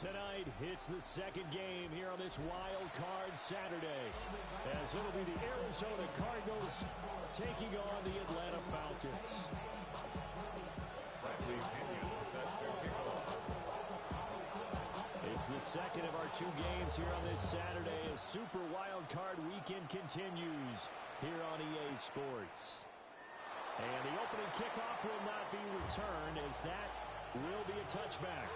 Tonight, it's the second game here on this wild card Saturday, as it'll be the Arizona Cardinals taking on the Atlanta Falcons. It's the second of our two games here on this Saturday as Super Wild Card Weekend continues here on EA Sports. And the opening kickoff will not be returned, as that will be a touchback.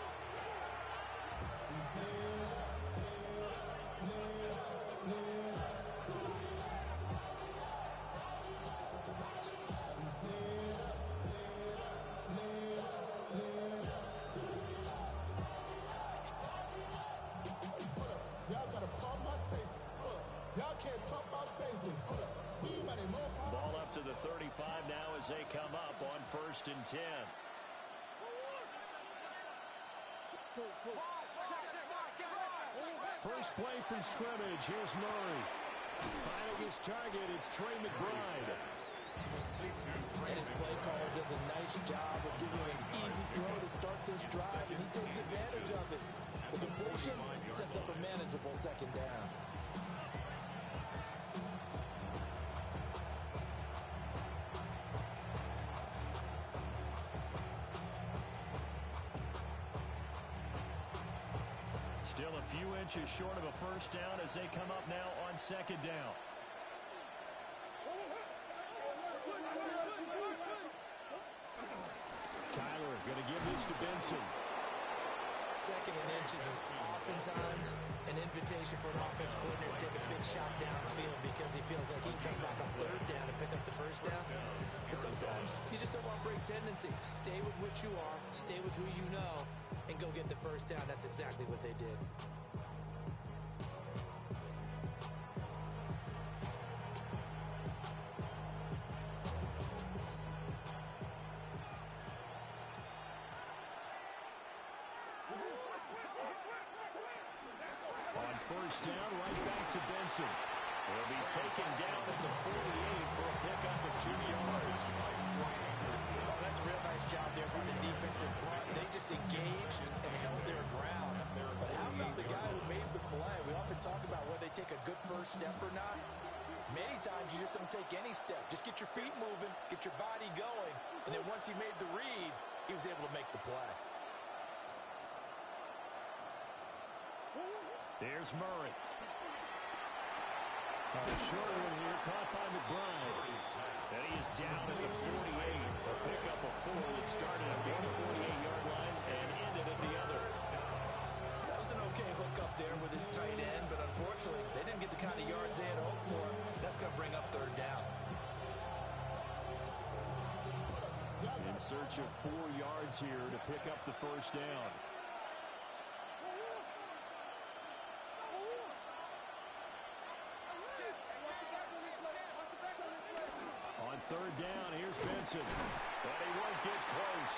Ball up to the 35 now as they come up on 1st and 10. First play from scrimmage. Here's Murray. Finding his target, it's Trey McBride. And his play caller does a nice job of giving him an easy throw to start this drive, and he takes advantage of it. The completion sets up a manageable second down. Still a few inches short of a first down as they come up now on 2nd down. Kyler going to give this to Benson. 2nd and inches is oftentimes an invitation for an offense coordinator to take a big shot downfield because he feels like he can come back on 3rd down and pick up the first down. But sometimes you just don't want to break tendency. Stay with what you are, stay with who you know, and go get the first down. That's exactly what they did. On 1st down, right back to Benson. He'll be taken down at the 48 for a pickup of 2 yards. Oh, that's a real nice job there by the defensive front. They just engaged and held their ground. But how about the guy who made the play? We often talk about whether they take a good first step or not. Many times you just don't take any step. Just get your feet moving, get your body going, and then once he made the read, he was able to make the play. Here's Murray. Short one here, caught by McBride. And he is down at the 48. A pickup of 4 that started at one 48-yard line and ended at the other. That was an okay hook up there with his tight end, but unfortunately, they didn't get the kind of yards they had hoped for. That's going to bring up 3rd down. In search of 4 yards here to pick up the first down. On 3rd down, here's Benson. But he won't get close.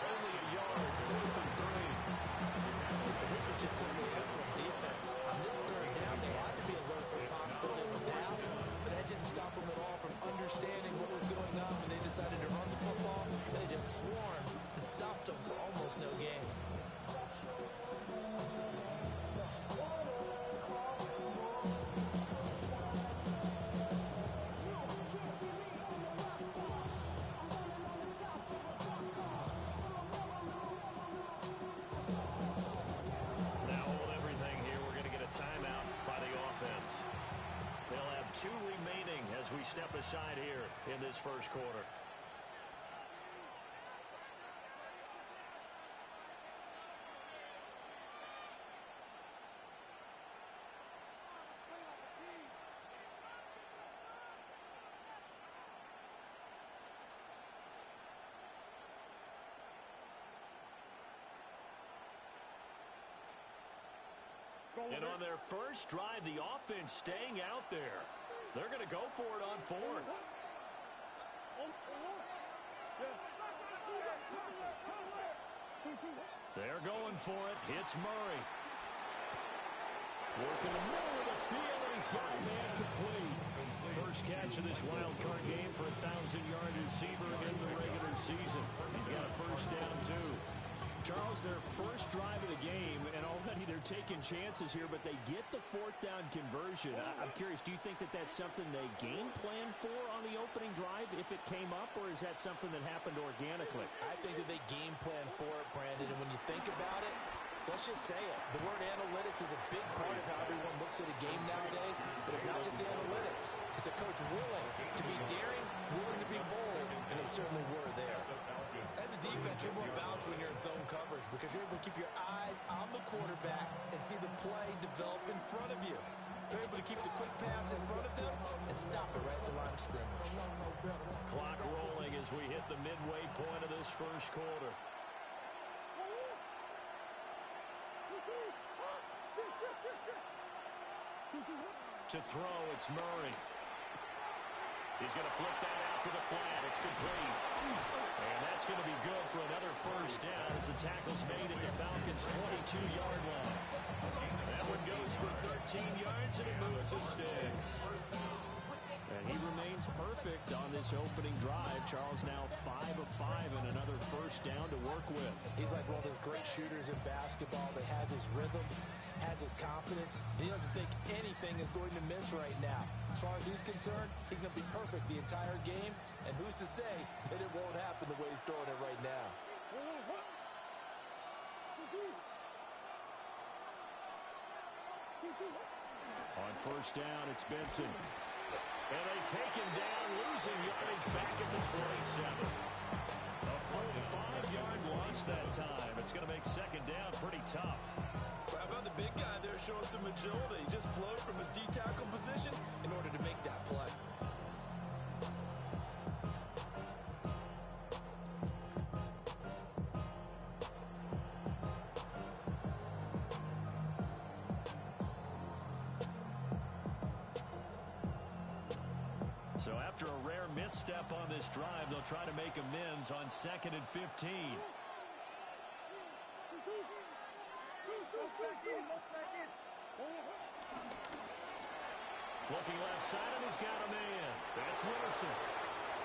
Only a yard, 4th and 3. This was just simply excellent defense. On this 3rd down, they had to be alert for the possibility of a pass, but that didn't stop them at all from understanding what was going on when they decided to run the football, and they just swarmed and stopped them for almost no gain. Timeout by the offense. They'll have 2 remaining as we step aside here in this first quarter. And on their first drive, the offense staying out there. They're going to go for it on 4th. They're going for it. Hits Murray. Working the middle of the field, and he's got a man complete. First catch of this wild card game for a 1,000-yard receiver in the regular season. He's got a first down, too. Charles, their first drive of the game, and already taking chances here, but they get the fourth down conversion. I'm curious, do you think that that's something they game plan for on the opening drive if it came up, or is that something that happened organically? I think that they game plan for it, Brandon, and when you think about it, let's just say it. The word analytics is a big part of how everyone looks at a game nowadays, but it's not just the analytics. It's a coach willing to be daring, willing to be bold, and they certainly were there. As a defense, you're more balanced when you're in zone coverage because you're able to keep your eyes on the quarterback and see the play develop in front of you. You're able to keep the quick pass in front of them and stop it right at the line of scrimmage. Clock rolling as we hit the midway point of this first quarter. To throw, it's Murray. He's going to flip that out to the flat. It's complete. And that's going to be good for another first down as the tackle's made at the Falcons' 22-yard line. That one goes for 13 yards, and it moves the sticks. And he remains perfect on this opening drive. Charles now 5 of 5 and another first down to work with. He's like one of those great shooters in basketball that has his rhythm, has his confidence. He doesn't think anything is going to miss right now. As far as he's concerned, he's going to be perfect the entire game. And who's to say that it won't happen the way he's throwing it right now? On first down, it's Benson. And they take him down, losing yardage back at the 27. A full 5-yard loss that time. It's going to make second down pretty tough. How about the big guy there showing some agility? He just flowed from his D-tackle position in order to make that play. So after a rare misstep on this drive, they'll try to make amends on 2nd and 15. Looking left side, and he's got a man. That's Wilson.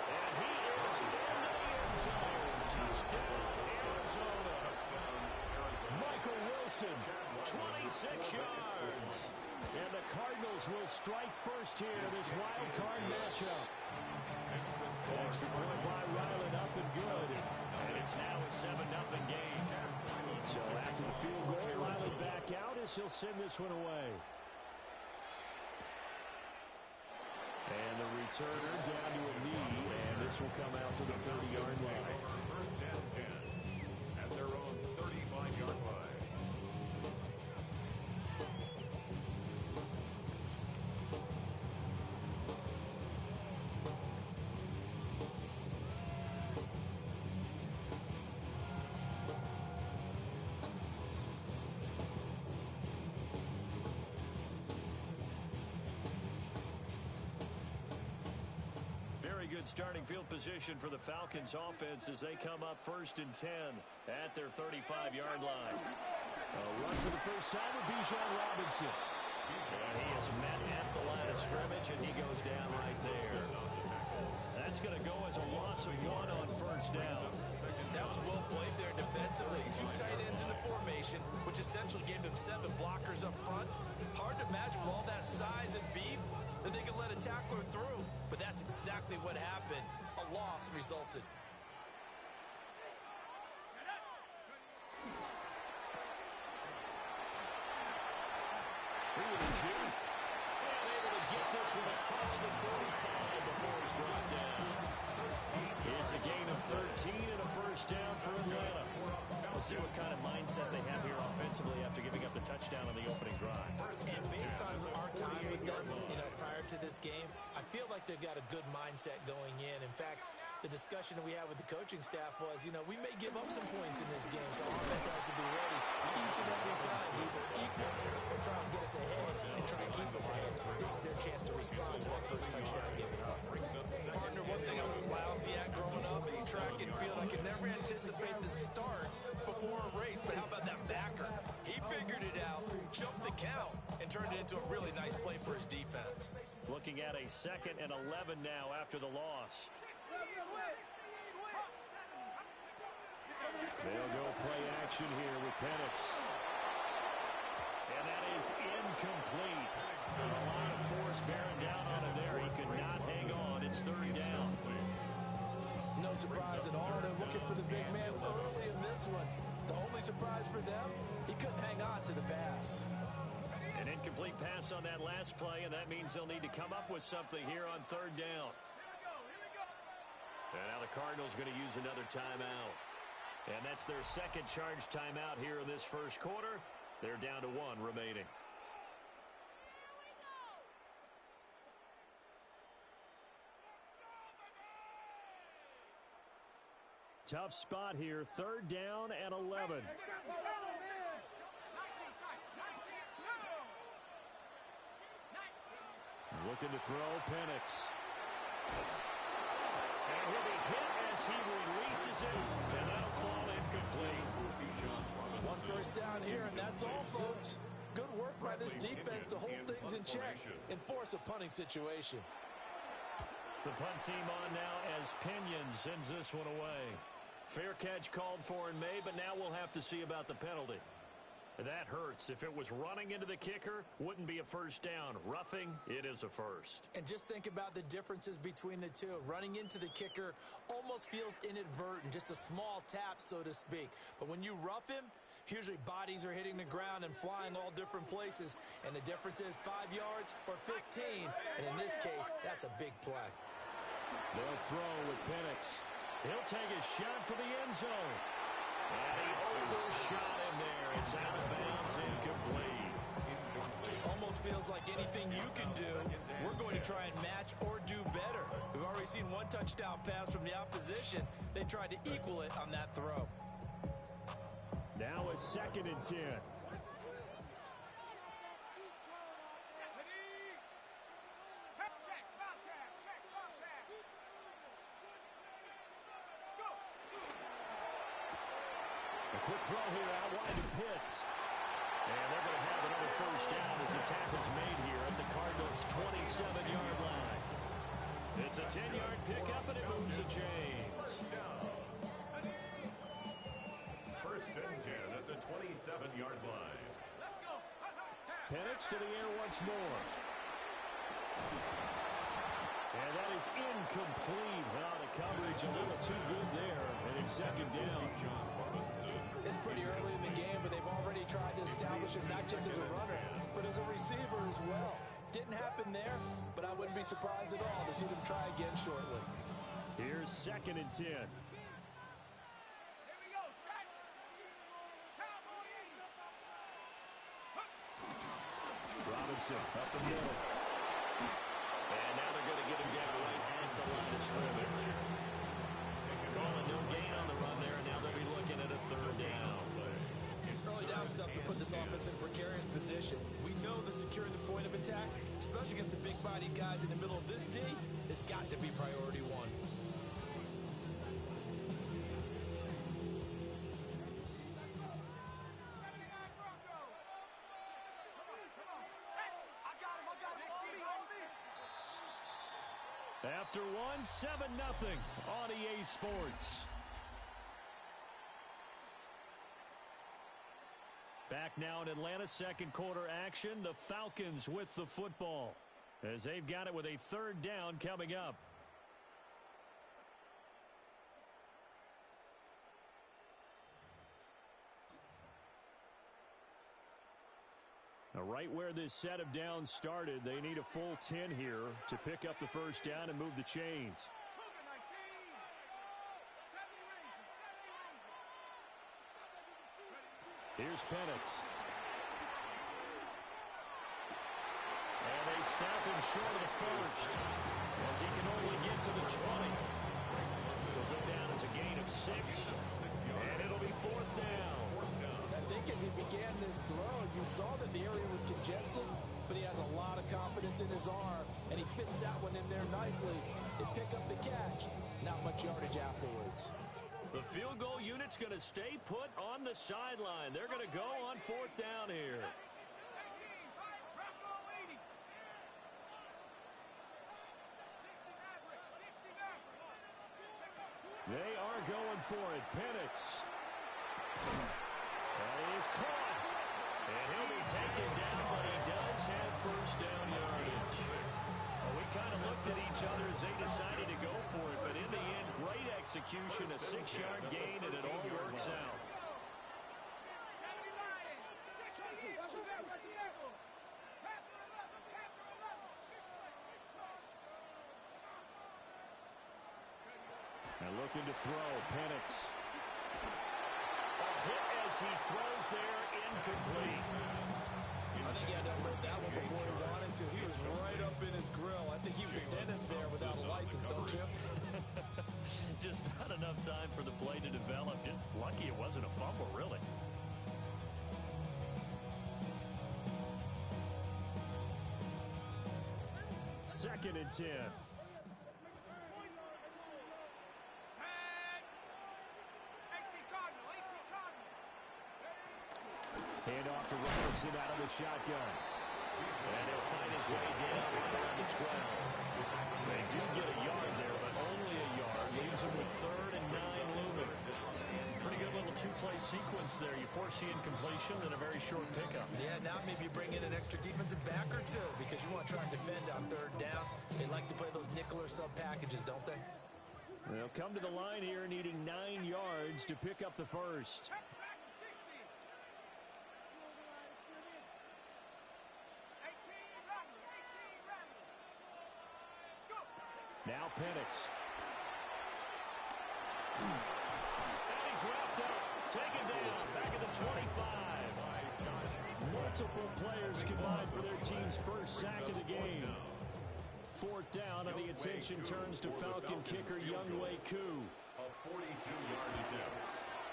And he is in the end zone. Touchdown, Arizona. Michael Wilson, 26 yards. And the Cardinals will strike first here in this wild card matchup. Extra point by Ryland, up and good. And it's now a 7-0 game. So after the field goal, Ryland back out as he'll send this one away. And the returner down to a knee, and this will come out to the 30-yard line. First down 10 at their own 35-yard line. Good starting field position for the Falcons offense as they come up 1st and 10 at their 35-yard line. A run for the first time with Bijan Robinson. And he is met at the line of scrimmage, and he goes down right there. That's going to go as a loss of 1 on first down. That was well played there defensively. 2 tight ends in the formation, which essentially gave them 7 blockers up front. Hard to imagine with all that size and beef that they could let a tackler through. But that's exactly what happened. A loss resulted. He was a juke. And able to get this one across the 45 before he's brought down. It's a gain of 13 and a first down for Atlanta. We'll see what kind of mindset they have here offensively after giving up the touchdown on the opening drive. And based on our time with them, prior to this game, I feel like they've got a good mindset going in. In fact, the discussion that we had with the coaching staff was, we may give up some points in this game, so offense has to be ready each and every time to either equal or try and get us ahead and try and keep us ahead. This is their chance to respond to that first touchdown given up. Partner, one thing I was lousy at growing up, track and field, I could never anticipate the start before a race, but how about that backer? He figured it out, jumped the count, and turned it into a really nice play for his defense. Looking at a 2nd and 11 now after the loss. They'll go play action here with Penix. incomplete. A lot of force bearing down on him there. He could not hang on. It's third down. No surprise at all. They're looking for the big man early in this one. The only surprise for them, he couldn't hang on to the pass. An incomplete pass on that last play, and that means they'll need to come up with something here on third down. And now the Cardinals are going to use another timeout. And that's their second charge timeout here in this first quarter. They're down to one remaining. Tough spot here. Third down and 11. Looking to throw, Penix. And he'll be hit as he releases it, and that'll fall incomplete. One first down here, and that's all, folks. Good work by this defense to hold things in check and force a punting situation. The punt team on now as Pinion sends this one away. Fair catch called for in May, but now we'll have to see about the penalty. That hurts. If it was running into the kicker, wouldn't be a first down. Roughing, it is a first. And just think about the differences between the two. Running into the kicker almost feels inadvertent, just a small tap, so to speak. But when you rough him, usually bodies are hitting the ground and flying all different places. And the difference is 5 yards or 15. And in this case, that's a big play. They'll throw with Penix. He'll take a shot for the end zone. And he overshot him there. It's out of bounds, incomplete. Almost feels like anything you can do, we're going to try and match or do better. We've already seen one touchdown pass from the opposition. They tried to equal it on that throw. Now a 2nd and 10. Quick throw here out wide to Pitts. And they're going to have another first down as the tackle's made here at the Cardinals' 27-yard line. It's a 10-yard pickup, and it moves the chains. First and 10 at the 27-yard line. Penix to the air once more. And that is incomplete. Well, the coverage a little too good there, and it's second down. It's pretty early in the game, but they've already tried to establish him not just as a runner, but as a receiver as well. Didn't happen there, but I wouldn't be surprised at all to see them try again shortly. Here's 2nd and 10. Robinson up the middle. And now they're going to get him down right at the line of scrimmage. Calling no gain on the run there, and now they'll be looking at a third down. Early down stuff to put this offense in a precarious position. We know that securing the point of attack, especially against the big-bodied guys in the middle of this D, has got to be priority one. After one, 7-0 on EA Sports. Back now in Atlanta, second quarter action. The Falcons with the football as they've got it with a third down coming up. Now, right where this set of downs started, they need a full 10 here to pick up the first down and move the chains. Here's Penix. And they stop him short of the first as he can only get to the 20. He'll go down as a gain of 6, and it'll be 4th down. I think as he began this throw, you saw that the area was congested, but he has a lot of confidence in his arm, and he fits that one in there nicely and pick up the catch. Not much yardage afterwards. The field goal unit's going to stay put on the sideline. They're going to go on 4th down here. They are going for it. Penix. That is caught. And he'll be taken down, but he does decided to go for it, but in the end, great execution, a 6-yard gain, and it all works out. And looking to throw, Penix. A hit as he throws there, incomplete. I think he had to unload that one before he wanted to. He was right up in his grill. I think he was a dentist there without a license, don't you? Just not enough time for the play to develop. Just lucky it wasn't a fumble, really. Second and 10. Hand off to Robinson out of the shotgun. And he'll find his way down right around the 12. They do get a yard there, but only a yard. Leaves him with 3rd and 9 looming. Pretty good little two-play sequence there. You force the incompletion, then a very short pickup. Yeah, now maybe you bring in an extra defensive back or two because you want to try and defend on 3rd down. They like to play those nickel or sub packages, don't they? They'll come to the line here needing 9 yards to pick up the first. Now Penix. And he's wrapped up. Taken down. Back at the 25. Multiple players combined for their team's first sack of the game. 4th down, and the attention turns to Falcon kicker Younghoe Koo. A 42-yard attempt.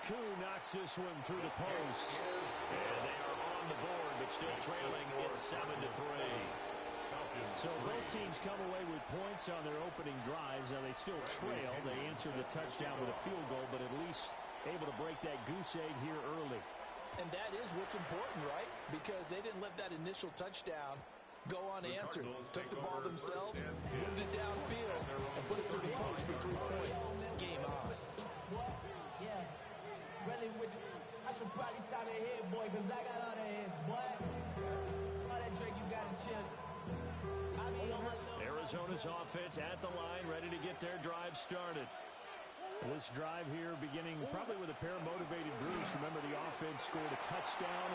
Koo knocks this one through the post. And they are on the board, but still trailing. It's 7-3. So both teams come away with points on their opening drives. Now they still trail. They answered the touchdown with a field goal, but at least able to break that goose egg here early. And that is what's important, right? Because they didn't let that initial touchdown go unanswered. Took the ball themselves, moved it downfield, and put it through the post for 3 points. Game on. Yeah, really, I should probably sign a head, boy, because I got all the heads, boy. All that Drake, you got to chill. Arizona's offense at the line, ready to get their drive started. This drive here beginning probably with a pair of motivated Bruce. Remember, the offense scored a touchdown.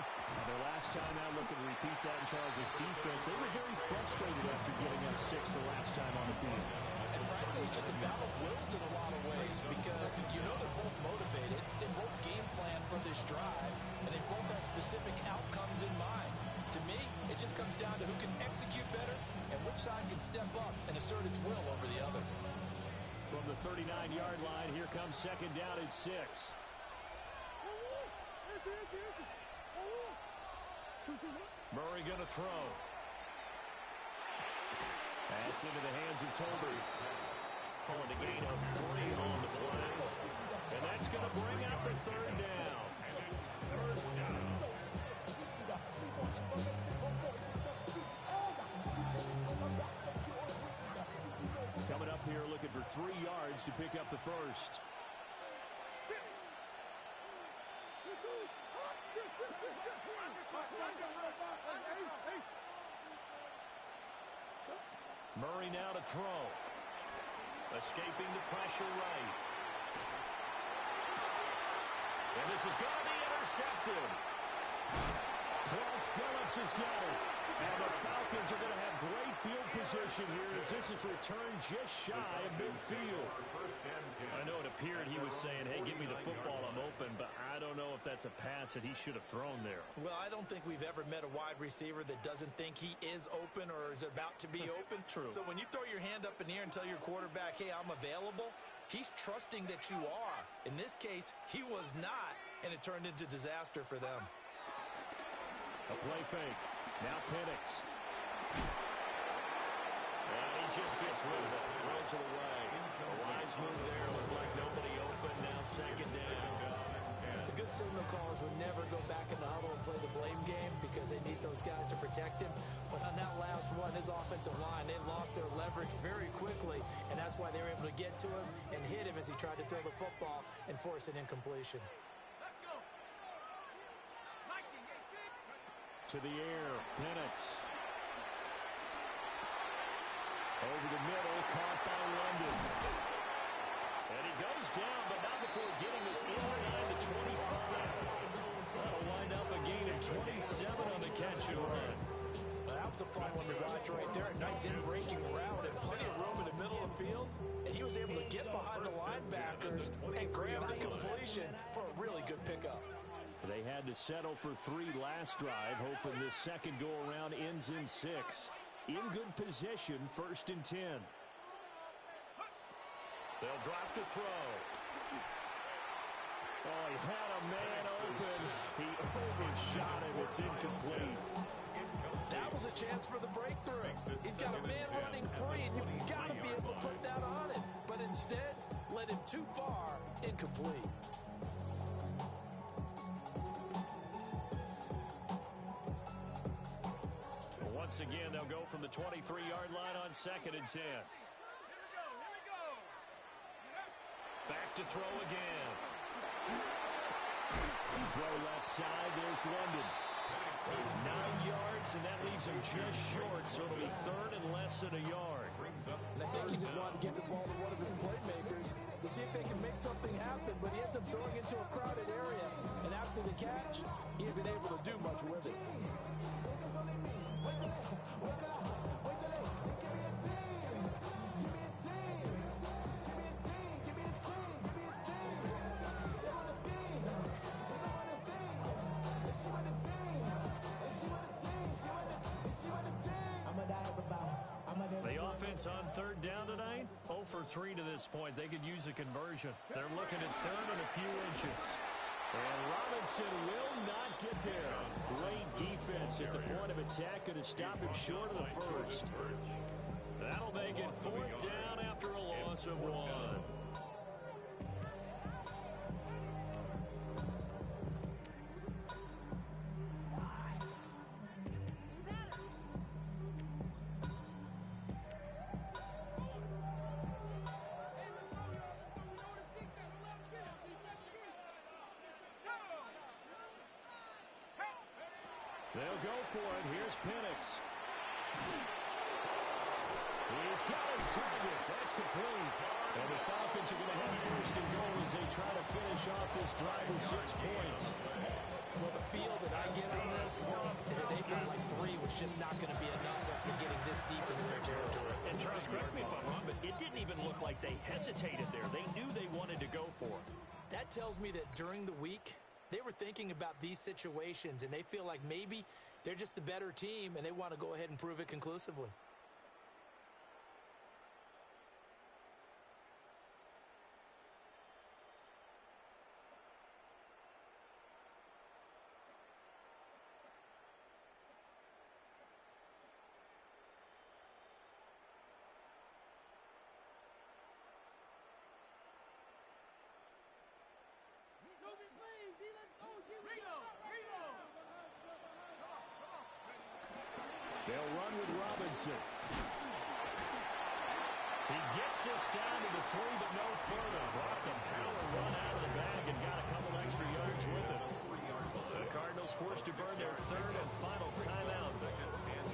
Their last time out, looking to repeat that in Charles' defense. They were very frustrated after giving up 6 the last time on the field. And frankly, it's just a battle of wills in a lot of ways because you know they're both motivated. They both game plan for this drive, and they both have specific outcomes in mind. To me, it just comes down to who can execute better and which side can step up and assert its will over the other. From the 39-yard line, here comes 2nd down and 6. Murray going to throw. That's into the hands of Tolbert. Pulling a gain of 3 on the play. And that's going to bring out the 3rd down. Coming up here looking for 3 yards to pick up the first. Murray now to throw. Escaping the pressure right. And this is going to be intercepted. Clark Phillips has got it. And the Falcons are going to have great field position here as this is returned just shy of midfield. I know it appeared he was saying, hey, give me the football, I'm open, but I don't know if that's a pass that he should have thrown there. Well, I don't think we've ever met a wide receiver that doesn't think he is open or is about to be open. True. So when you throw your hand up in the air and tell your quarterback, hey, I'm available, he's trusting that you are. In this case, he was not, and it turned into disaster for them. A play fake. Now Penix. And he just gets rid of it. Throws it away. A wise move there. Looked like nobody open. Now 2nd down. The good signal callers would never go back in the huddle and play the blame game because they need those guys to protect him. But on that last one, his offensive line, they lost their leverage very quickly, and that's why they were able to get to him and hit him as he tried to throw the football and force an incompletion. To the air, Penix. Over the middle, caught by goes down, but not before getting this inside the 25. That'll wind up a gain of 27 on the catch and run. That was a fun one to watch right there. A nice in-breaking route and plenty of room in the middle of the field. And he was able to get behind the linebackers and grab the completion for a really good pickup. They had to settle for 3 last drive, hoping this second go-around ends in 6. In good position, 1st and 10. They'll drop to throw. Oh, he had a man open. He overshot him. It's incomplete. That was a chance for the breakthrough. He's got a man running free, and you've got to be able to put that on it. But instead, led him too far, incomplete. Once again, they'll go from the 23-yard line on 2nd and 10. Back to throw again. Throw left side. There's London. 9 yards, and that leaves him just short, so it'll be 3rd and less than a yard. And I think he just wanted to get the ball to one of his playmakers to see if they can make something happen, but he ends up throwing into a crowded area. And after the catch, he isn't able to do much with it. The offense on 3rd down tonight, 0 for 3 to this point. They could use a conversion. They're looking at 3rd and a few inches. And Robinson will not get there. Great defense at the point of attack, going to stop him short of the 1st. That'll make it 4th down after a loss of 1. They'll go for it. Here's Penix. He's got his target. That's complete. And the Falcons are going to have 1st and goal as they try to finish off this drive with 6 points. Well, the feel that I get on this is that they felt like 3 was just not going to be enough after getting this deep into their territory. And Charles, correct me if I'm wrong, but it didn't even look like they hesitated there. They knew they wanted to go for it. That tells me that during the week, they were thinking about these situations, and they feel like maybe they're just the better team, and they want to go ahead and prove it conclusively. They'll run with Robinson. He gets this down to the 3, but no further. Brought the power run out of the bag and got a couple extra yards with it. The Cardinals forced to burn their 3rd and final timeout.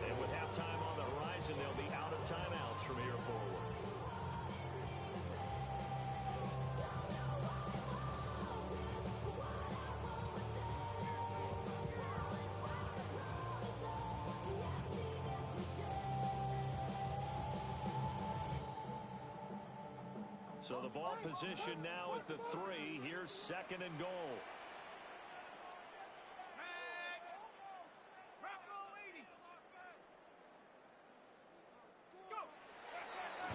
And with halftime on the horizon, they'll be out of timeouts from here forward. So the ball position now at the 3. Here's 2nd and goal.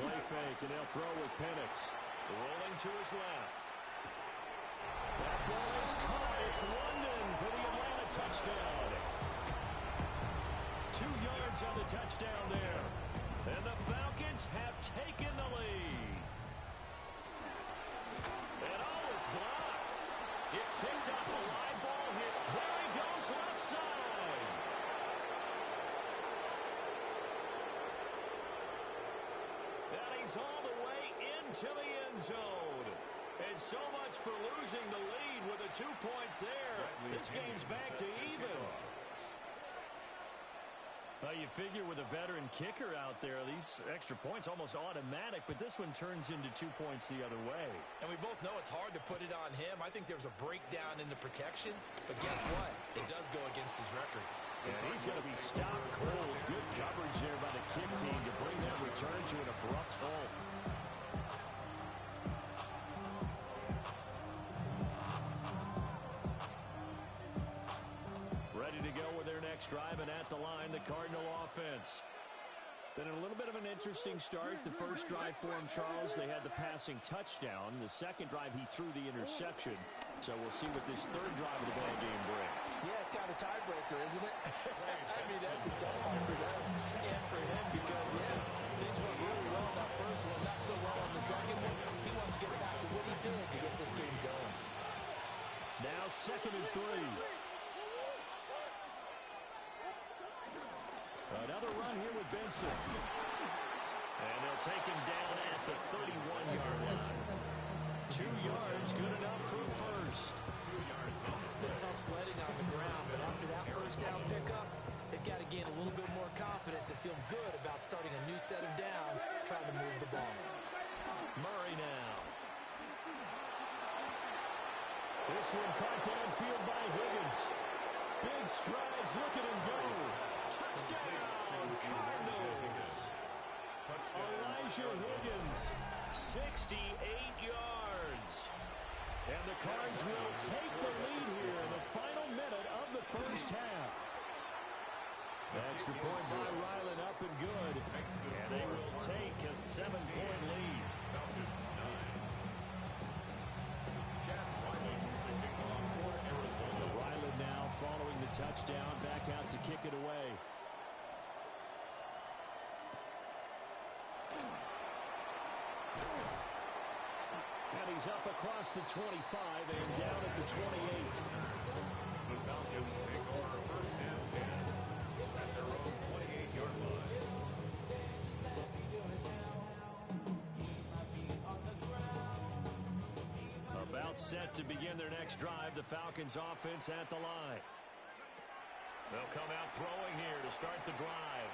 Play fake, and they'll throw with Penix. Rolling to his left. That ball is caught. It's London for the Atlanta touchdown. 2 yards on the touchdown there. And the Falcons have taken the lead. And oh, it's blocked. It's picked up. A live ball hit. There he goes, left side. And he's all the way into the end zone. And so much for losing the lead with the 2 points there. This game's back to even. Well, you you figure with a veteran kicker out there, these extra points almost automatic, but this one turns into 2 points the other way. And we both know it's hard to put it on him. I think there's a breakdown in the protection, but guess what? It does go against his record. And he's going to be stopped cold. Good coverage there by the kick team to bring that return to an abrupt halt. Ready to go with their next drive, and at the line, the Cardinal offense. Been a little bit of an interesting start. The first drive for him, Charles, they had the passing touchdown. The second drive, he threw the interception. So we'll see what this third drive of the ball game brings. Yeah, it's kind of a tiebreaker, isn't it? I mean, that's a tough one for them and for him because, yeah, things went really well in that first one, not so well on the second one. He wants to get back to what he did to get this game going. Now 2nd and 3. Another run here with Benson. And they'll take him down at the 31-yard line. 2 yards, good enough for a first. It's been tough sledding on the ground, but after that first down pickup, they've got to gain a little bit more confidence and feel good about starting a new set of downs, trying to move the ball. Murray now. This one caught downfield by Higgins. Big strides, look at him go. Touchdown, Cardinals. Elijah Higgins, 68 yards. And the Cards will take the lead here in the final minute of the first half. Extra point by Ryland, up and good. And they will take a 7-point lead. Ryland now following the touchdown, back out to kick it away. And he's up across the 25 and down at the 28. The Falcons take over 1st and 10 at their own 28-yard line. About set to begin their next drive, the Falcons offense at the line. They'll come out throwing here to start the drive.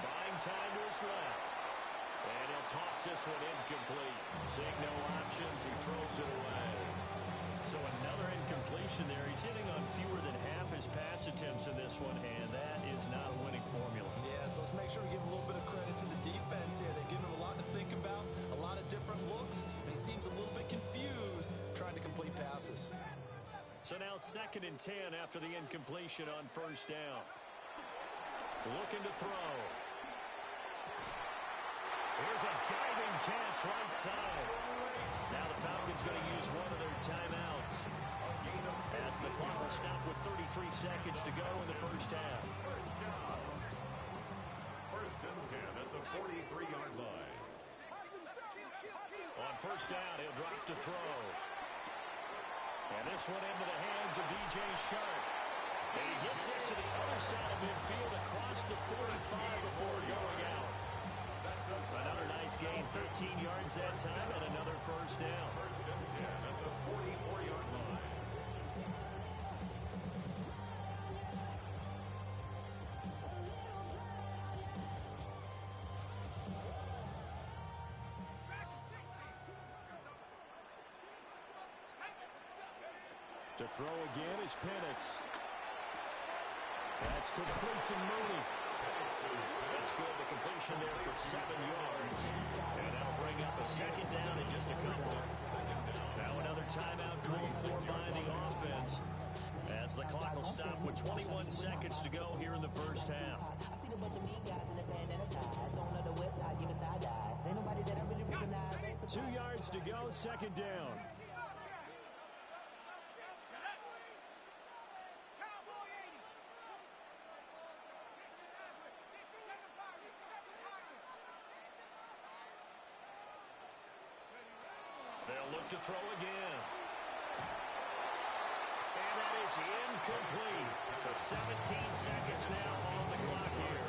Buying time to his left. And he'll toss this one incomplete. Seeing no options, he throws it away. So another incompletion there. He's hitting on fewer than half his pass attempts in this one, and that is not a winning formula. Yeah, so let's make sure we give a little bit of credit to the defense here. They've given him a lot to think about, a lot of different looks, and he seems a little bit confused trying to complete passes. So now 2nd and 10 after the incompletion on first down. Looking to throw. Here's a diving catch right side. Now the Falcons going to use one of their timeouts. As the clock will stop with 33 seconds to go in the first half. First down. 1st and 10 at the 43-yard line. On first down, he'll drop to throw. And this one into the hands of DJ Shark. And he gets this to the other side of midfield across the 45 before going out. Another nice gain, 13 yards that time, and another first down. 1st and 10 at the 44-yard line. To throw again is Penix. That's complete to Mooney. That's good. The completion there for 7 yards. And that'll bring up a 2nd down in just a couple. Now another timeout called for by the offense. As the clock will stop with 21 seconds to go here in the first half. I seen a bunch of mean guys in the band and a tie. Going on the west side, giving side eyes. Ain't nobody that I really recognize. 2 yards to go, 2nd down. They'll look to throw again. And that is incomplete. So 17 seconds now on the clock here.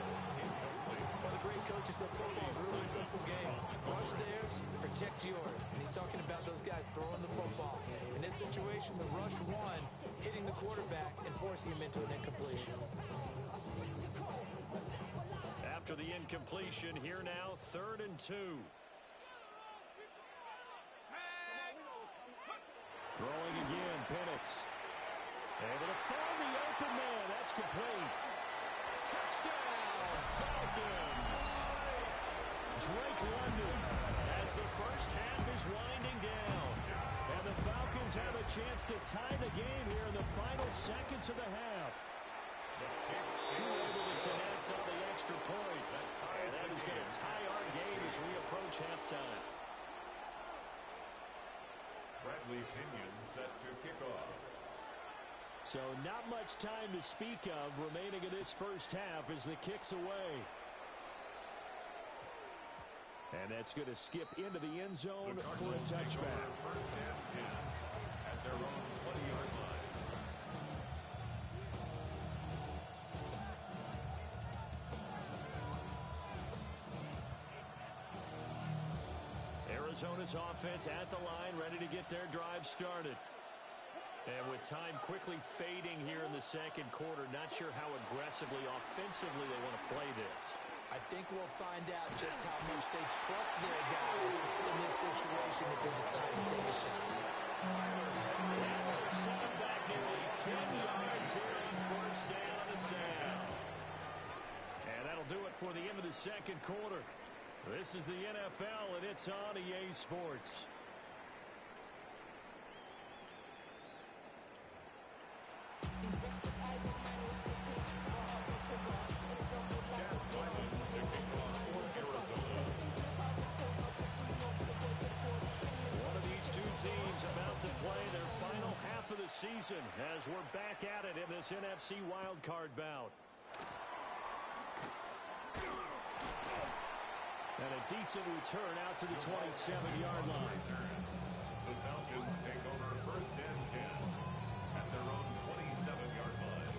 One of the great coaches said football is a really simple game. Rush theirs, protect yours. And he's talking about those guys throwing the football. In this situation, the rush one, hitting the quarterback and forcing him into an incompletion. And completion here now, 3rd and 2. Throwing again, Penix. Able to find the open man. That's complete. Touchdown, Falcons. Drake London as the first half is winding down. And the Falcons have a chance to tie the game here in the final seconds of the half. Drew able to connect on the extra point. And that is going to tie our game as we approach halftime. Bradley Pinion set to kick off. So not much time to speak of remaining in this first half as the kick's away. And that's going to skip into the end zone for a touchback. First and 10 at their own 20-yard line. Arizona's offense at the line, ready to get their drive started. And with time quickly fading here in the second quarter, not sure how aggressively, offensively they want to play this. I think we'll find out just how much they trust their guys in this situation if they decide to take a shot. And set him back nearly 10 yards here on first down on the sack. And that'll do it for the end of the second quarter. This is the NFL, and it's on EA Sports. One of these two teams about to play their final half of the season as we're back at it in this NFC wildcard bout. And a decent return out to the 27-yard line. The Falcons take over first and 10 at their own 27-yard line.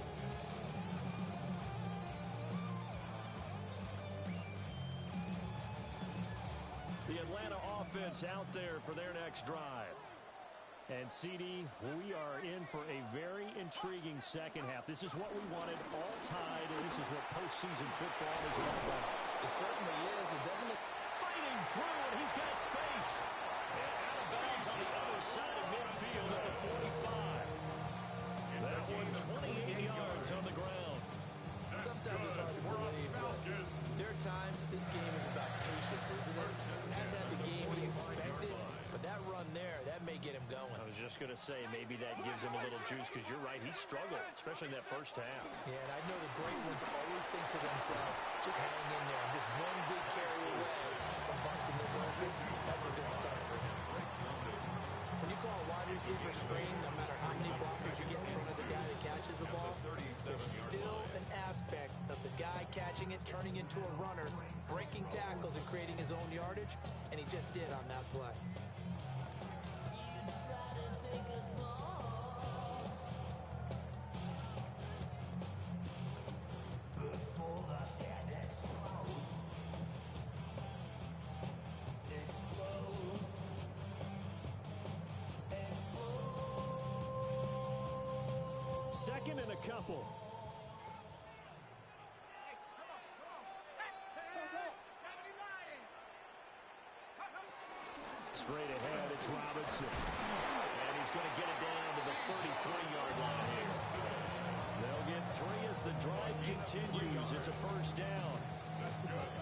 The Atlanta offense out there for their next drive. And CD, we are in for a very intriguing second half. This is what we wanted, all tied, and this is what postseason football is all about. It certainly is. It doesn't. Fighting through, and he's got space. And out of bounds on the other side of midfield at the 45. That one 28 yards on the ground. Sometimes it's hard to believe, but there are times this game is about patience, isn't it? Hasn't had the game he expected, but that run there, that may get him going. I was just going to say, maybe that gives him a little juice, because you're right, he struggled, especially in that first half. Yeah, and I know the great ones always think to themselves, just hang in there. I'm just one big carry away from busting this open. That's a good start for him. When you call a wide receiver screen, no matter how many blockers you get in front of the guy that catches the ball, there's still an aspect of the guy catching it, turning into a runner, breaking tackles and creating his own yardage, and he just did on that play. Second and a couple. Straight ahead, it's Robinson. And he's going to get it down to the 33-yard line here. They'll get 3 as the drive continues. It's a first down.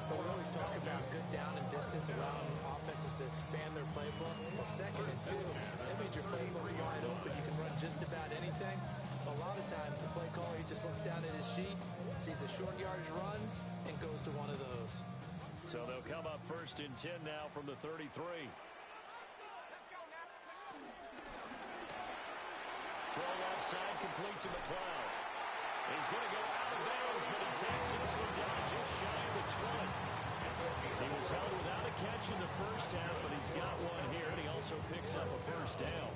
But we always talk about good down and distance, allowing offenses to expand their playbook. Well, 2nd and 2, that means your playbook's wide open. You can run just about anything. A lot of times, the play caller, he just looks down at his sheet, sees the short yardage runs, and goes to one of those. So they'll come up first and 10 now from the 33. Throw offside, complete to McLeod. He's going to go out of bounds, but he takes this one down just shy of the 20. He was held without a catch in the first half, but he's got one here, and he also picks up a first down.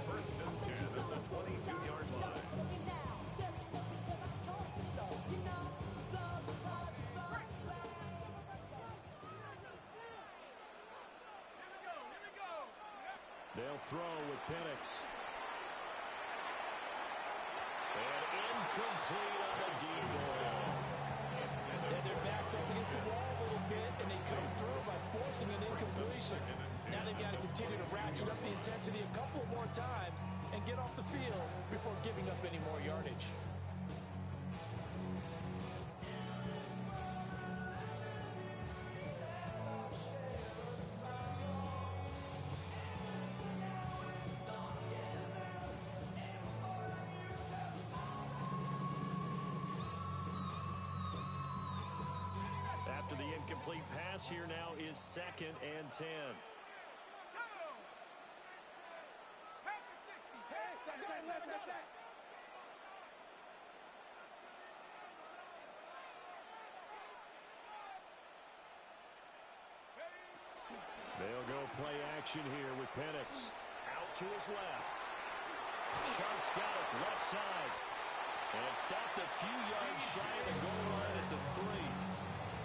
First and 10 at the 22-yard line. They'll throw with Penix. And incomplete on the deep ball. backs up against the wall a little bit, and they come through by forcing an incompletion. Now they've got to continue to ratchet up the intensity a couple more times and get off the field before giving up any more yardage. After the incomplete pass, here now is 2nd and 10. They'll go play action here with Penix. Out to his left. Sharp's got it left side. And stopped a few yards shy of the goal line at the 3.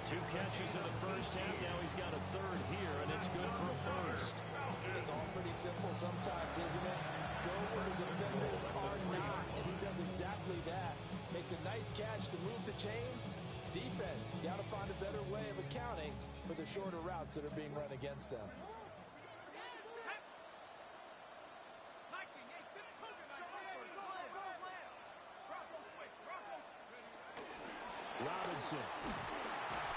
2 catches in the first half. Now he's got a 3rd here, and it's good for a 1st. It's all pretty simple sometimes, isn't it? Go where the defenders are not, and he does exactly that. Makes a nice catch to move the chains. Defense, got to find a better way of accounting for the shorter routes that are being run against them. Robinson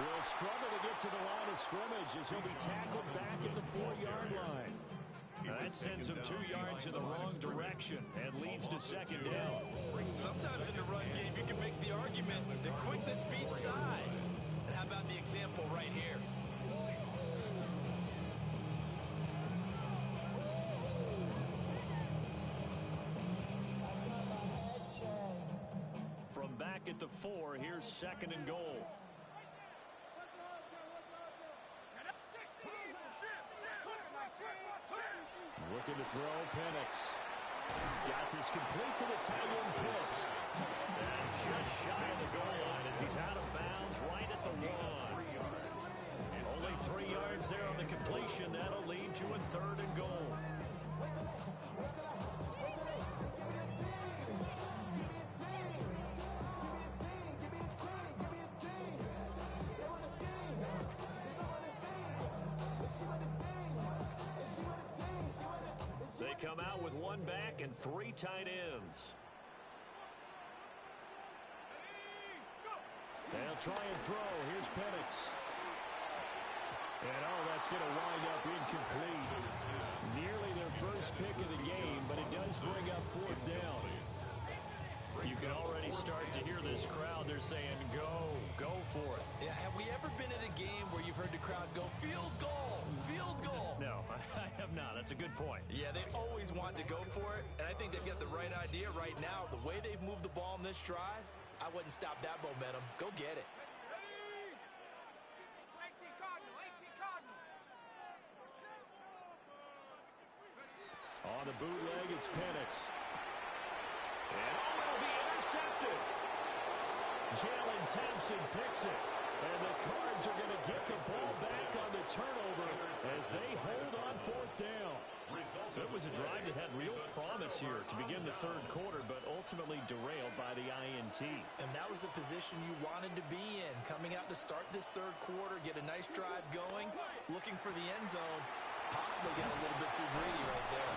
will struggle to get to the line of scrimmage as he'll be tackled back at the 4-yard line. That sends him 2 yards in the wrong direction and leads to 2nd down. Sometimes in the run game, you can make the argument that quickness beats size. And how about the example right here? From back at the 4, here's 2nd and goal. Looking to throw, Penix. Got this complete to the tight end Pitts. And just shy of the goal line as he's out of bounds right at the 1. Only 3 yards there on the completion. That'll lead to a 3rd and goal. They come out with 1 back and 3 tight ends. They'll try and throw. Here's Penix. And that's going to wind up incomplete. Nearly their first pick of the game, but it does bring up 4th down. You can already start to hear this crowd. They're saying, go for it. Yeah, have we ever been at a game where you've heard the crowd go, field goal, field goal? No, I have not. That's a good point. Yeah, they always want to go for it, and I think they've got the right idea right now. The way they've moved the ball in this drive, I wouldn't stop that momentum. Go get it. On the bootleg, it's Penix. And it'll be intercepted. Jalen Thompson picks it. And the Cards are going to get the ball back on the turnover as they hold on 4th down. So it was a drive that had real promise here to begin the 3rd quarter, but ultimately derailed by the INT. And that was the position you wanted to be in. Coming out to start this 3rd quarter, get a nice drive going, looking for the end zone. Possibly got a little bit too greedy right there.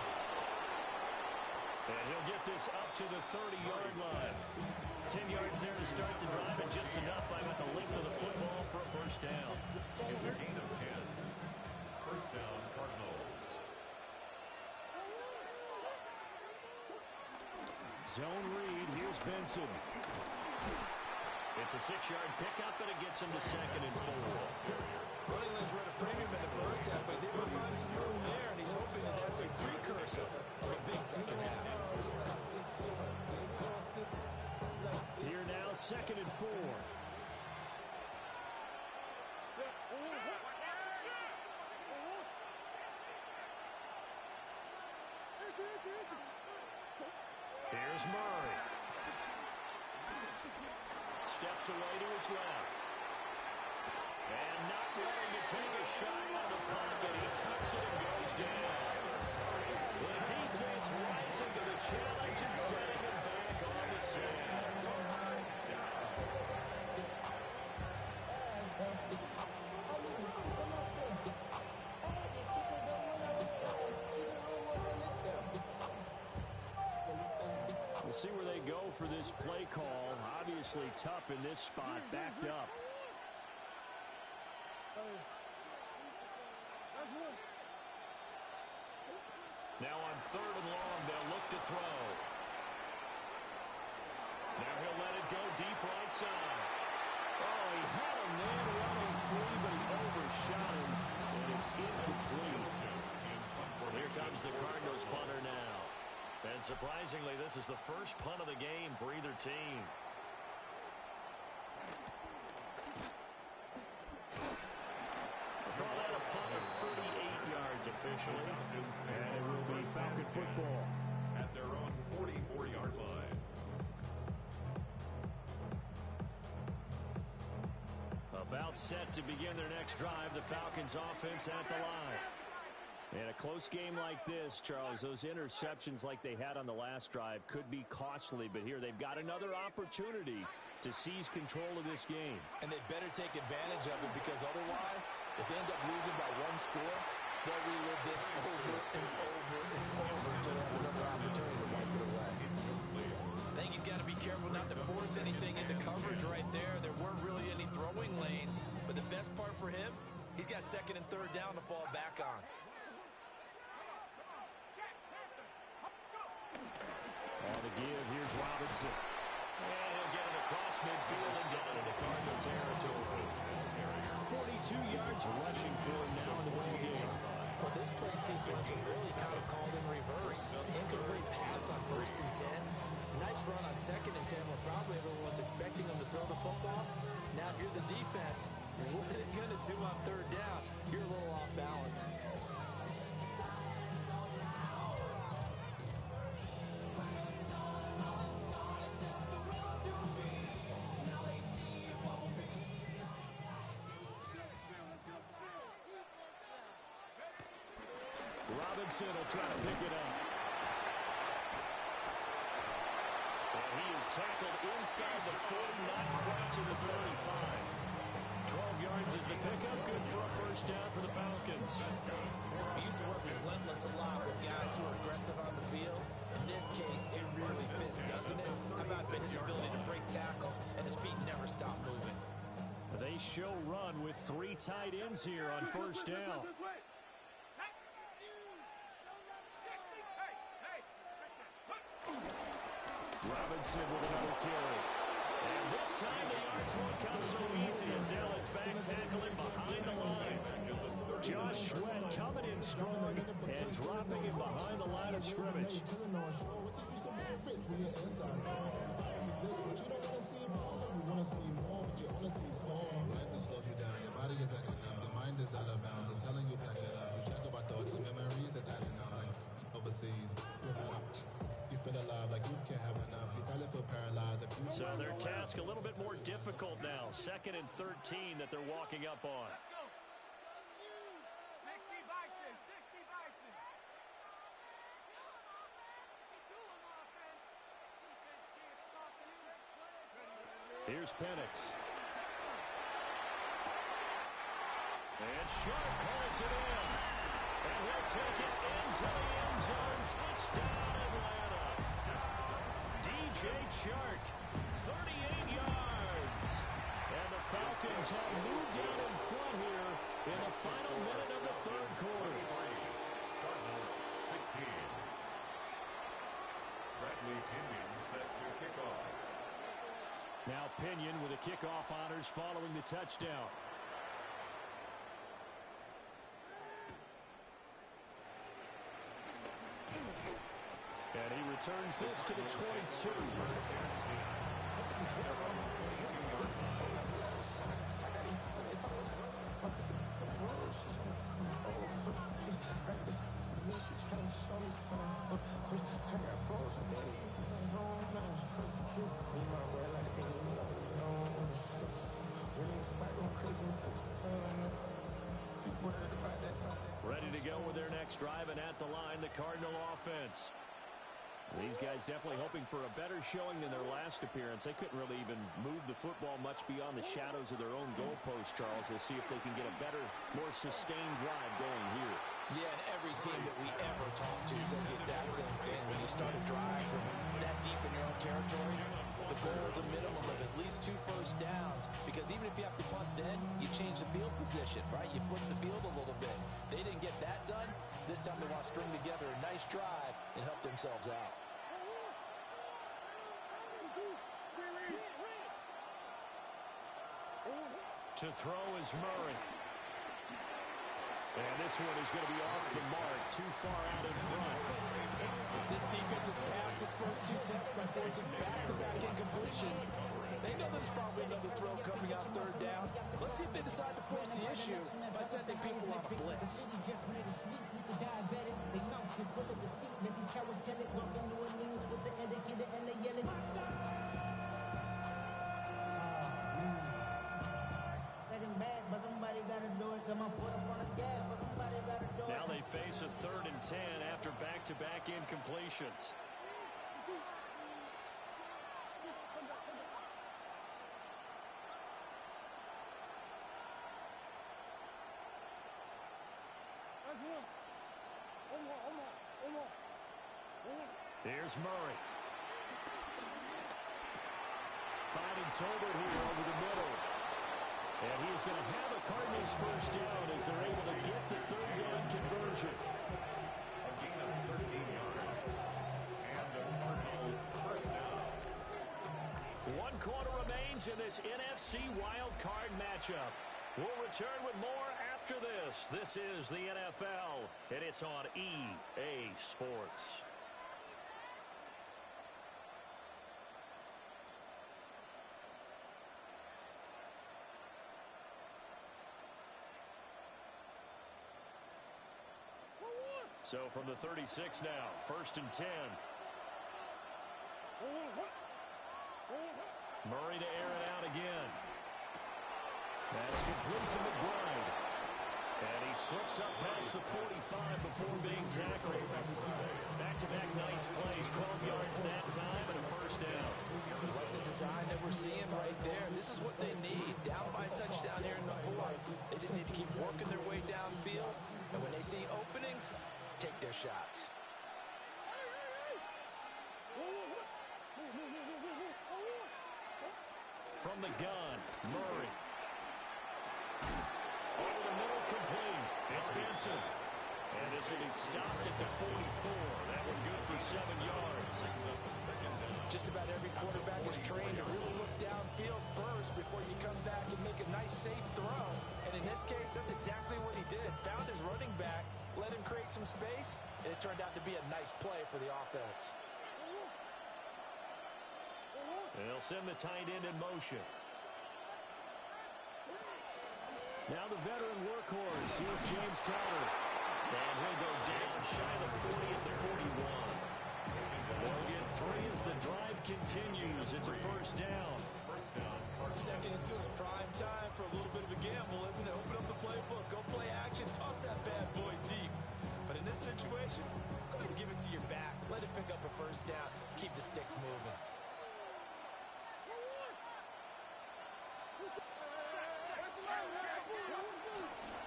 And he'll get this up to the 30-yard line. 10 yards there to start the drive, and just enough by about the length of the football for a 1st down. It's a gain of 10. 1st down, Cardinals. Zone read. Here's Benson. It's a 6-yard pickup, and it gets him to 2nd and 4. Running lanes were at a premium in the first half, but he's able to find some room there, and he's hoping that that's a precursor of a big second half. Here now, 2nd and 4. Here's Murray. Steps away to his left. And not willing to take a shot out of the pocket. He tucks it and goes down. The defense rising to the challenge and setting him back on the sand. see where they go for this play call. Obviously tough in this spot, backed up. Now on 3rd and long, they'll look to throw. Now he'll let it go deep right side. Oh, he had a man running free, but he overshot him, and it's incomplete. Here comes the Cardinals punter now. And surprisingly, this is the first punt of the game for either team. Call that a punt of 38 yards officially. And it will be Falcon football at their own 44-yard line. About set to begin their next drive, the Falcons offense at the line. In a close game like this, Charles, those interceptions like they had on the last drive could be costly, but here they've got another opportunity to seize control of this game. And they'd better take advantage of it, because otherwise, if they end up losing by 1 score, they'll relive this over and over and over until they have another opportunity to wipe it away. I think he's got to be careful not to force anything into coverage right there. There weren't really any throwing lanes, but the best part for him, he's got 2nd and 3rd down to fall back on. On the give, here's Robinson. And he'll get it across midfield and get it into Cardinal territory. 42 yards rushing for him now in the ball game. Well, this play sequence was really kind of called in reverse. Incomplete pass on 1st and 10. Nice run on 2nd and 10 where probably everyone was expecting him to throw the football. Now, if you're the defense, what are they going to do on 3rd down? You're a little off balance. Robinson will try to pick it up. And he is tackled inside the 49, caught to the 35. 12 yards is the pickup. Good for a first down for the Falcons. We used to work relentless a lot with guys who are aggressive on the field. In this case, it really fits, doesn't it? How about his ability to break tackles and his feet never stop moving? They show run with 3 tight ends here on first down. Robinson with another carry. And this time the yards won't come so easy as they'll in fact tackle him behind the line. Josh Sweat coming in strong and dropping him behind the line of scrimmage. So their task a little bit more difficult now. 2nd and 13 that they're walking up on. Here's Penix. And Sharp calls it in. And he'll take it into the end zone. Touchdown, Atlanta. DJ Chark, 38 yards. And the Falcons have moved out in front here in the final minute of the 3rd quarter. Cardinals 16. Bradley Pinion set to kick off. Now Pinion with the kickoff honors following the touchdown. And he returns this to the 22. Ready to go with their next drive, and at the line, the Cardinal offense. These guys definitely hoping for a better showing than their last appearance. They couldn't really even move the football much beyond the shadows of their own goalpost, Charles. We'll see if they can get a better, more sustained drive going here. Yeah, and every team that we ever talk to says the exact same thing. When you start a drive from that deep in your own territory, the goal is a minimum of at least 2 first downs, because even if you have to punt then, you change the field position, right? You flip the field a little bit. They didn't get that done. This time they want to string together a nice drive and help themselves out. To throw is Murray. And this one is going to be off the mark, too far out in front. This defense has passed its first 2 tests by forcing back-to-back incompletions. They know there's probably another throw coming out 3rd down. Let's see if they decide to force the issue by sending people on a blitz. Now they face a 3rd and 10 after back-to-back incompletions. Here's Murray. Finding Tolbert here over the middle. And he's going to have a Cardinals first down as they're able to get the 3rd down conversion. A gain of 13 yards. And the Cardinals first down. 1 quarter remains in this NFC wildcard matchup. We'll return with more after this. This is the NFL, and it's on EA Sports. So from the 36 now, 1st and 10. Murray to air it out again. That's complete to McBride. And he slips up past the 45 before being tackled. Back-to-back nice plays, 12 yards that time and a first down. Like the design that we're seeing right there. This is what they need. Down by a touchdown here in the 4th. They just need to keep working their way downfield. And when they see openings, take their shots. From the gun, Murray. Over the middle, complete. It's Benson. And this will be stopped at the 44. That one good for 7 yards. Just about every quarterback is trained to really look downfield first before you come back and make a nice, safe throw. And in this case, that's exactly what he did. Found his running back, let him create some space, and it turned out to be a nice play for the offense. They'll send the tight end in motion. Now the veteran workhorse. Here's James Conner. And he'll go down shy of the 40 at the 41. They'll get 3 as the drive continues. It's a first down. Second and 2 is prime time for a little bit of a gamble, isn't it? Open up the playbook, go play action, toss that bad boy deep. But in this situation, go ahead and give it to your back. Let it pick up a first down. Keep the sticks moving.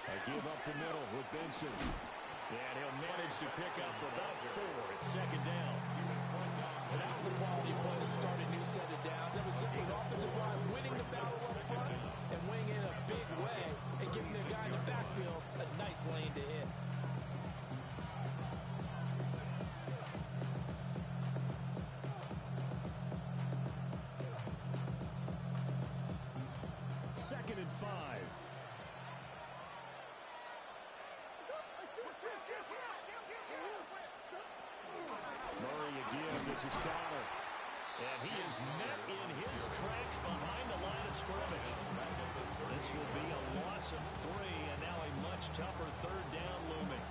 They give up the middle with Benson. And he'll manage to pick up about 4 at 2nd down. And that was a quality play to start a new set of downs. That was simply an offensive line winning the battle up front and winning in a big way and giving their guy in the backfield a nice lane to hit. Second and 5. Murray again. This is Conner. And he is met in his tracks behind the line of scrimmage. This will be a loss of 3, and now a much tougher 3rd down looming.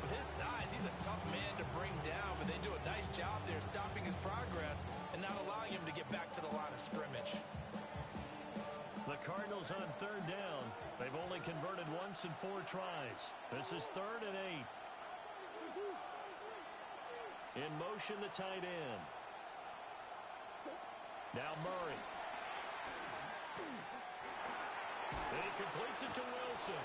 With his size, he's a tough man to bring down, but they do a nice job there stopping his progress and not allowing him to get back to the line of scrimmage. The Cardinals on 3rd down. They've only converted once in 4 tries. This is 3rd and 8. In motion, the tight end. Now Murray. He completes it to Wilson.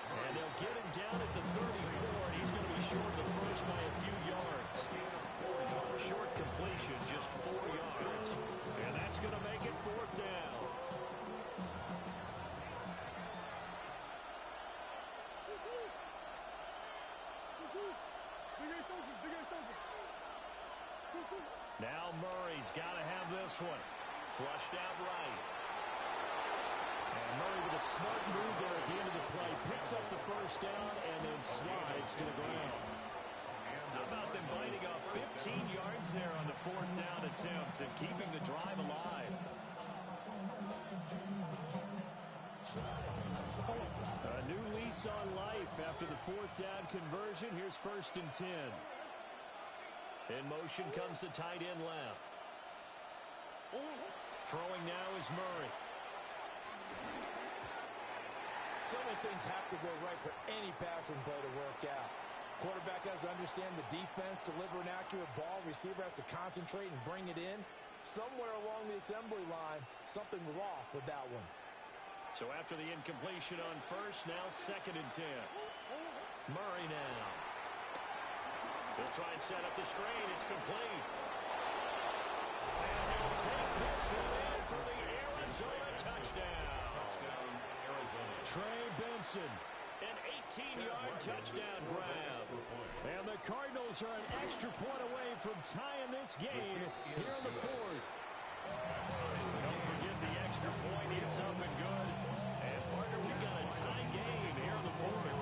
And they'll get him down at the 34, and he's going to be short of the first by a few yards. Short completion, just 4 yards. And that's going to make it 4th down. Now Murray's got to have this one. Flushed out right. And Murray with a smart move there at the end of the play. Picks up the first down and then slides to the ground. How about them biting off 15 yards there on the 4th down attempt and keeping the drive alive? A new lease on life after the 4th down conversion. Here's 1st and 10. In motion comes the tight end left. Throwing now is Murray. So many things have to go right for any passing play to work out. Quarterback has to understand the defense, deliver an accurate ball. Receiver has to concentrate and bring it in. Somewhere along the assembly line, something was off with that one. So after the incompletion on 1st, now 2nd and 10. Murray now. He'll try and set up the screen. It's complete. And he'll take this one in for the Arizona touchdown. Trey Benson, an 18-yard touchdown grab. And the Cardinals are an extra point away from tying this game here in the 4th. Don't forget the extra point. It's up and good. And, partner, we've got a tie game here in the 4th.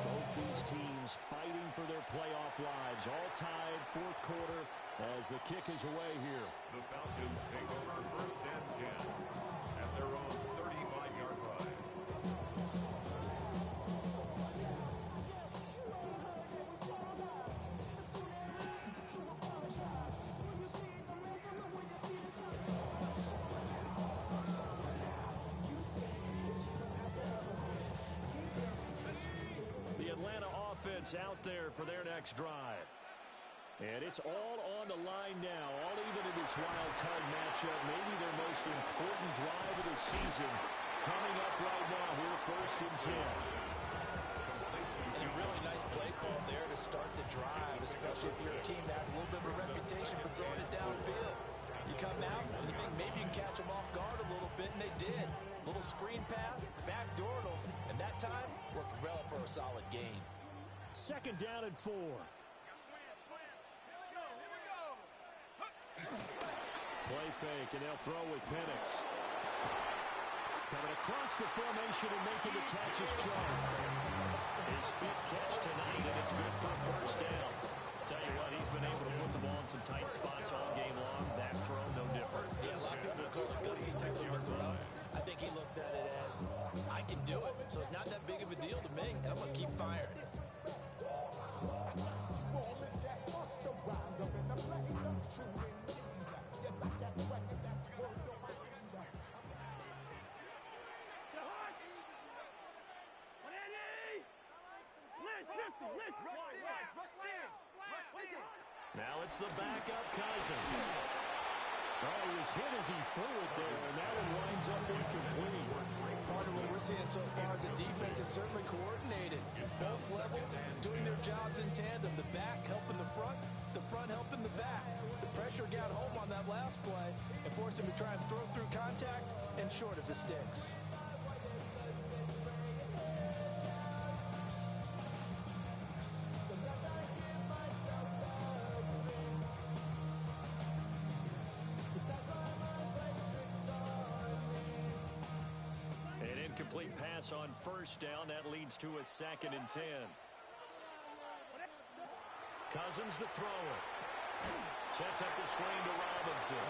Both these teams fighting for their playoff lives. All tied 4th quarter as the kick is away here. The Falcons take over 1st and 10 at their own 35-yard line. Out there for their next drive. And it's all on the line now, all even in this wild card matchup. Maybe their most important drive of the season coming up right now here, 1st and 10. And a really nice play call there to start the drive, especially if you're a team that has a little bit of a reputation for throwing it downfield. You come out and you think maybe you can catch them off guard a little bit, and they did. Little screen pass, backdoored them, and that time worked well for a solid gain. 2nd down and 4. Play fake, and they'll throw with Penix. Coming across the formation and making the catch is Chark. His 5th catch tonight, and it's good for a 1st down. Tell you what, he's been able to put the ball in some tight spots all game long. That throw, no different. Yeah, a lot of people call it gutsy type of a throw. I think he looks at it as, I can do it, so it's not that big of a deal to me, and I'm going to keep firing. Now it's the backup Cousins. Oh, he was hit as he threw it there, and that one winds up incomplete. Part of what we're seeing so far is the defense is certainly coordinated. Both levels doing their jobs in tandem. The back helping the front helping the back. The pressure got home on that last play and forced him to try and throw through contact and short of the sticks. Incomplete pass on 1st down. That leads to a 2nd and 10. Cousins to throw it. Sets up the screen to Robinson.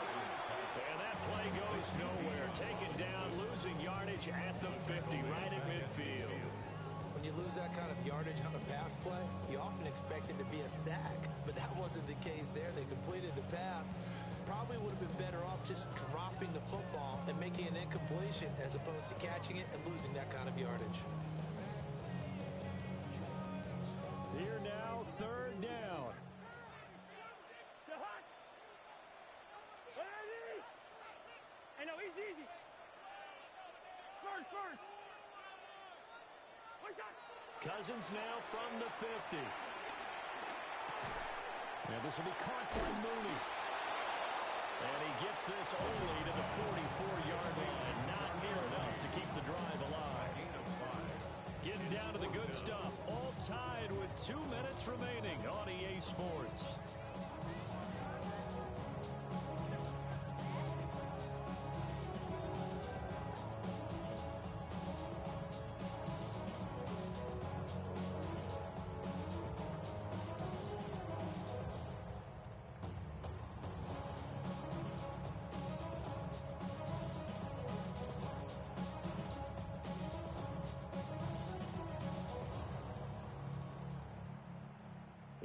And that play goes nowhere. Taken down, losing yardage at the 50, right at midfield. When you lose that kind of yardage on a pass play, you often expect it to be a sack. But that wasn't the case there. They completed the pass. Probably would have been better off just dropping the football and making an incompletion as opposed to catching it and losing that kind of yardage. Here now, 3rd down. Hey, no, easy. First. Cousins now from the 50. And this will be caught by Mooney. And he gets this only to the 44-yard line. Not near enough to keep the drive alive. Getting down to the good stuff. All tied with 2 minutes remaining on EA Sports.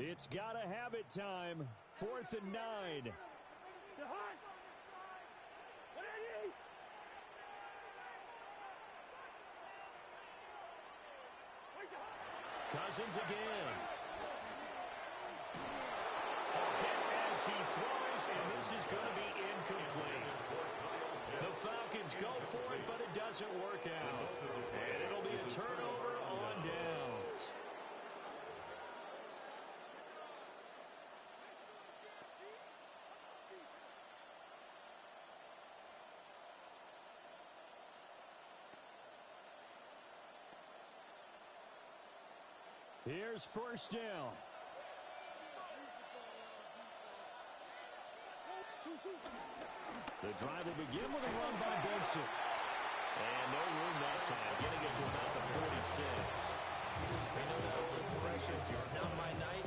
It's gotta have it time. 4th and 9. Cousins again. A hit as he throws, and this is going to be incomplete. The Falcons go for it, but it doesn't work out. And it'll be a turnover on downs. Here's first down. The drive will begin with a run by Benson. And no room that time, getting it to about the 46. They know that old expression, it's not my night.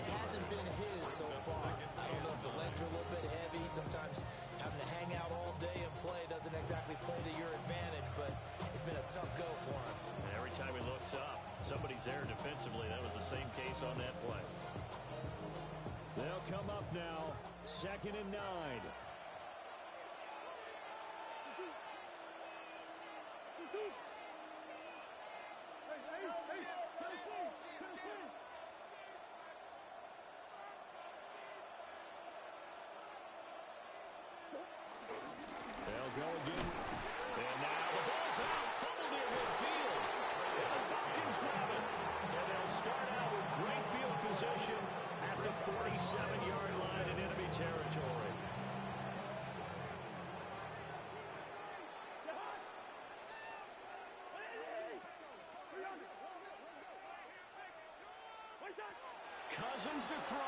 It hasn't been his so far. I don't know if the legs are a little bit heavy. Sometimes having to hang out all day and play doesn't exactly play to your advantage, but it's been a tough go for him. And every time he looks up, somebody's there defensively. That was the same case on that play. They'll come up now, 2nd and 9. They'll go again. And now the ball's out. Fumbled near midfield. And the Falcons grab it. And they'll start out with great field position at the 47-yard line in enemy territory. Cousins to throw.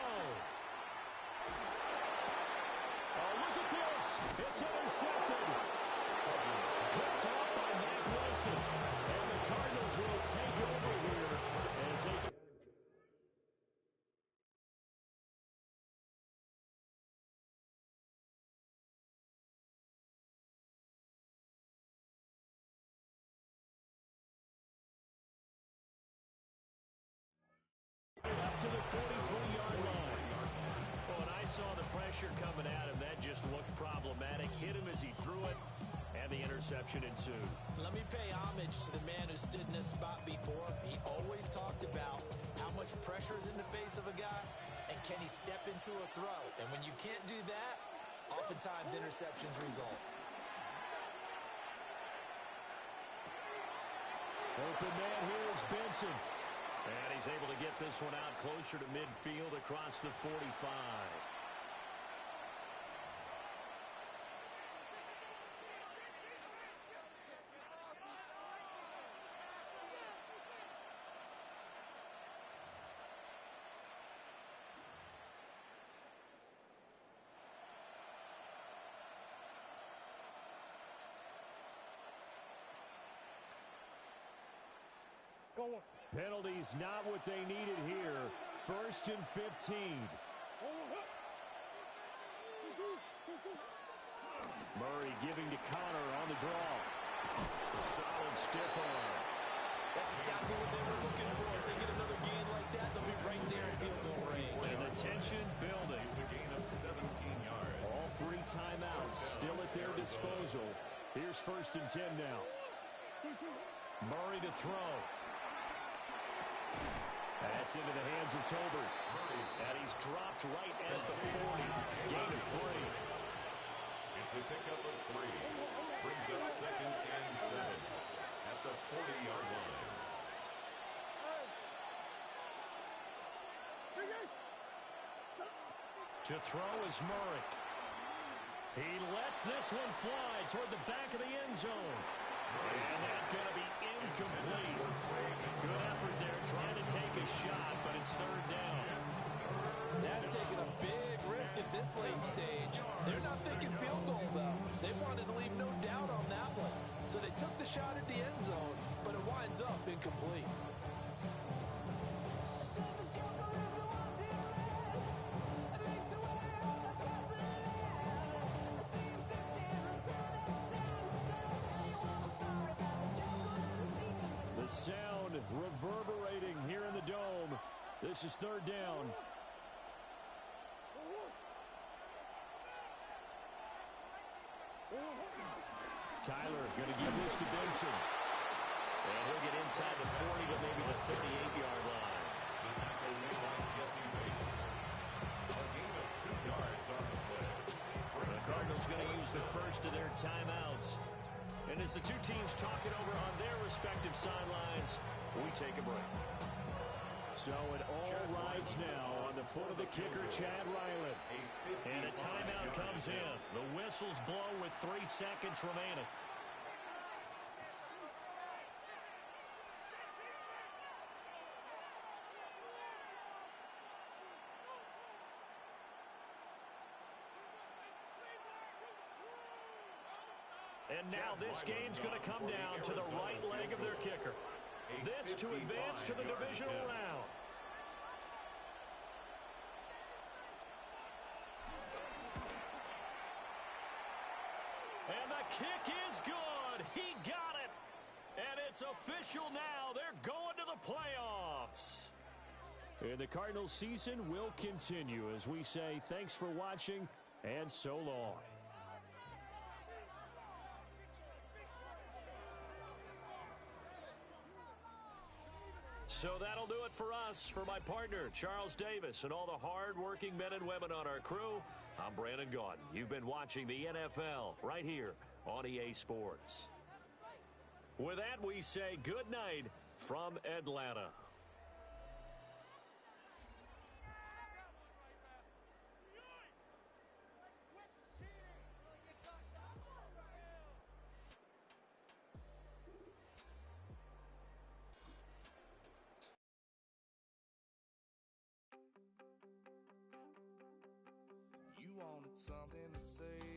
Oh, look at this. It's intercepted. Picked off by Matt Wilson. And the Cardinals will take over here as they... Up to the 43-yard line. Oh, and I saw the pressure coming at him. That just looked problematic. Hit him as he threw it, and the interception ensued. Let me pay homage to the man who stood in this spot before. He always talked about how much pressure is in the face of a guy, and can he step into a throw? And when you can't do that, oftentimes interceptions result. Open man here is Benson. And he's able to get this one out closer to midfield across the 45. Penalties not what they needed here. 1st and 15. Murray giving to Connor on the draw. A solid stiff arm. That's exactly what they were looking for. If they get another gain like that, they'll be right there in field goal range. And the tension building. It's a gain of 17 yards. All 3 timeouts still at their disposal. Here's 1st and 10 now. Murray to throw. That's into the hands of Tolbert. And he's dropped right at the 40. Gain of 3. It's a pickup of 3. Brings up 2nd and 7 at the 40-yard line. To throw is Murray. He lets this one fly toward the back of the end zone. And that's going to be incomplete. Good effort there trying to take a shot, but it's third down. That's taking a big risk at this late stage. They're not thinking field goal, though. They wanted to leave no doubt on that one. So they took the shot at the end zone, but it winds up incomplete. The sound reverberating here in the dome. This is third down. Kyler going to give this to Benson. And he'll get inside the 40 to maybe the 38-yard line. The tackle made by Jesse Bates. A gain of 2 yards on the play. The Cardinals going to use the first of their timeouts. And as the two teams talk it over on their respective sidelines, we take a break. So it all rides now on the foot of the kicker, Chad Ryland. And a timeout comes in. The whistles blow with 3 seconds remaining. And now this game's going to come down to the right leg of their kicker. This to advance to the divisional round. And the kick is good. He got it. And it's official now. They're going to the playoffs. And the Cardinals season will continue as we say thanks for watching and so long. So that'll do it for us. For my partner, Charles Davis, and all the hard-working men and women on our crew, I'm Brandon Gaudin. You've been watching the NFL right here on EA Sports. With that, we say good night from Atlanta. You wanted something to say.